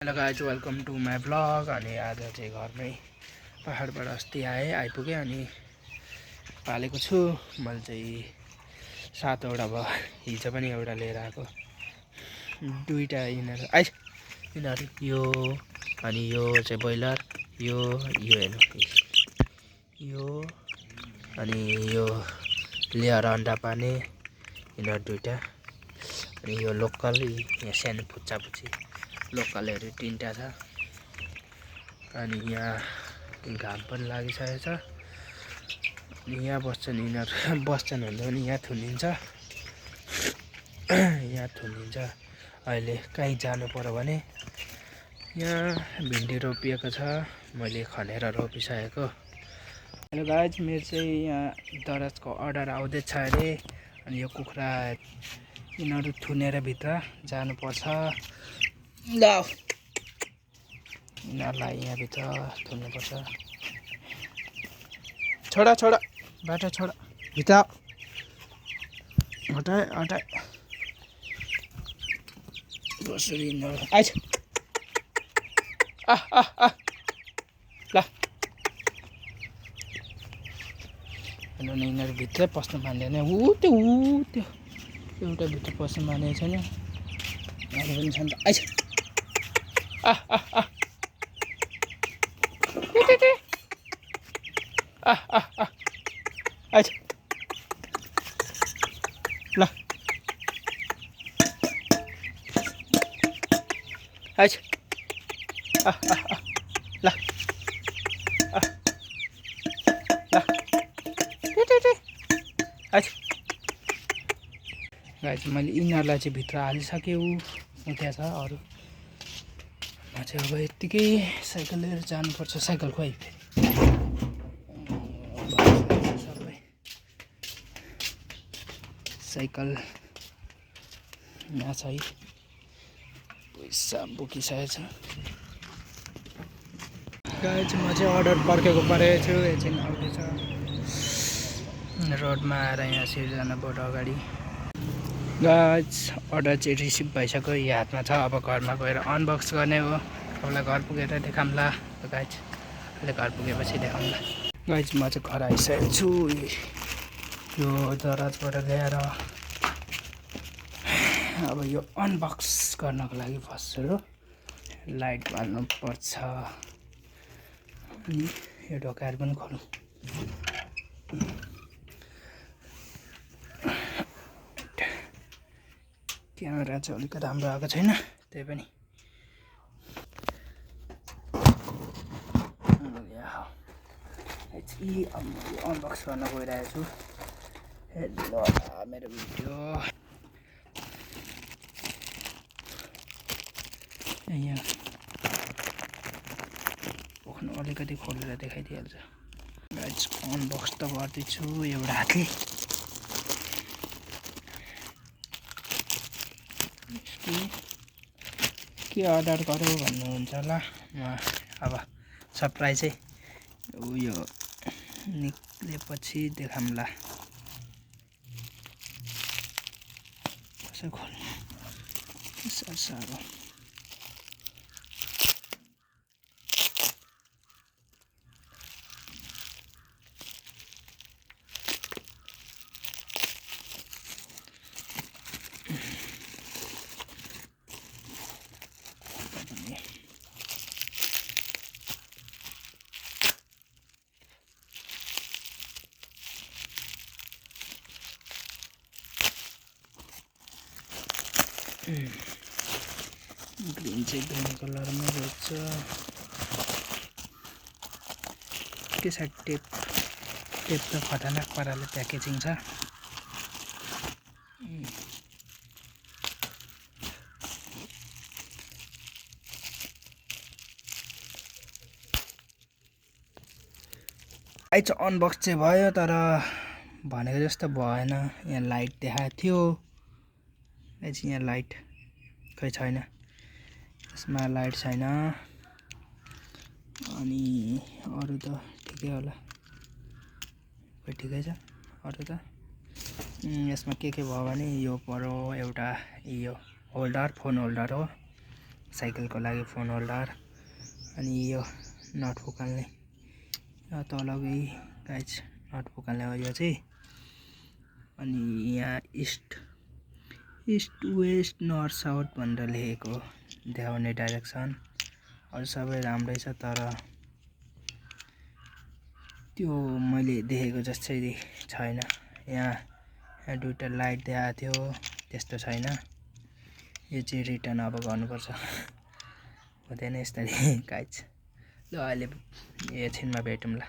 Hello guys welcome to my blog. अनि आज चाहिँ घरमै पहाडबाट अस्ति आइपुगेँ अनि पालेको छु। मैले चाहिँ 7वटा भयो, हिजो पनि एउटा लिएर आएको। दुईवटा यिनीहरू यो अनि यो चाहिँ ब्रोइलर, यो हेर्नु, यो अनि यो लेयर अन्डा पार्ने यिनीहरू दुईवटा। अनि यो लोकल, यहाँ सानो पुच्चा लोकलहरू 3टा छ। अनि यहाँ घाम पनि लागिसकेको छ। अनि यहाँ बस्छन् यिनीहरू, बस्छन् भन्दा पनि यहाँ थुनिन्छ। अहिले कहीँ जानु पर्यो भने यहाँ भिन्डी रोपिएको छ, मैले खनेर रोपिसकेको। हेलो गाइज, मेरो चाहिँ यहाँ दराजको अर्डर आउँदैछ अरे। अनि यो कुखुरा यिनीहरू थुनेर भित्र जानुपर्छ। ल यिनीहरूलाई यहाँभित्र थुन्नुपर्छ। छोडा बाटो छोडा, भित्र हटाए कसरी यिनीहरू आइज। ल किनभने यिनीहरू भित्रै पस्नु मान्दैन। त्यो एउटा भित्र पस्नु मानेको छैन, अरू पनि छ नि त। आइज आइज ल आइज ल आइज। गाइज मैले यिनीहरूलाई चाहिँ भित्र हालिसकेँ, उठ्या छ। अरू म चाहिँ अब यत्तिकै साइकल लिएर जानुपर्छ। साइकल खोइ सबै साइकल यहाँ छ है, पैसा बोकिसकेको छ। गाइज म चाहिँ अर्डर पर्खेको परेको छु, एकछिन आउँदैछ। रोडमा आएर यहाँ सिर्जना बोर्ड अगाडि गाइज अर्डर चाहिँ रिसिभ भइसक्यो, यो हातमा छ। अब घरमा गएर अनबक्स गर्ने हो। तपाईँलाई घर पुगेर देखाउँला गाइज, अहिले घर पुगेपछि देखाउँला। गाइज म चाहिँ घर आइसकेको छु। यो दराजबाट ल्याएर अब यो अनबक्स गर्नको लागि फर्स्ट लाइट बाल्नु पर्छ। अनि यो ढोकाहरू पनि खोलौँ। क्यामेरा चाहिँ अलिक राम्रो आएको छैन, त्यही पनि अनबक्स गर्न गइरहेको छु। हेलो मेरो भिडियो यहाँ पोख्नु अलिकति खोलेर देखाइदिइहाल्छ। गाइज अनबक्स त गर्दैछु एउटा हातले। के अर्डर गरौँ भन्नुहुन्छ होला। म अब सरप्राइजै उयो निक्लेपछि देखाउँला। कसो खोल्नु साह्रो। ग्रीन चाहिँ ग्रीन कलरमा रहेछ। के छ टेप त खतरनाक पाराले प्याकेजिङ छ। आइज अनबक्स चाहिँ भयो, तर भनेको जस्तो भएन। यहाँ लाइट देखाएको थियो, यहाँ लाइट खै छैन, यसमा लाइट छैन। अनि अरू त ठिकै होला, खै ठिकै छ। अरू त यसमा के भयो भने यो पऱ्यो एउटा यो होल्डर, फोन होल्डर हो। साइकलको लागि फोन होल्डर अनि यो नट फुकाल्ने तलकै गाइज नट फुकाल्ने हो यो चाहिँ। अनि यहाँ इस्ट वेस्ट नर्थ साउथ भनेर लेखेको देखाउने डाइरेक्सन। अरू सबै राम्रै छ तर त्यो मैले देखेको जस्तै छैन। यहाँ दुईटा लाइट देखाएको थियो त्यस्तो छैन। यो चाहिँ रिटर्न अब गर्नुपर्छ हुँदैन यसरी गाइज। ल अहिले एकछिनमा भेटौँला।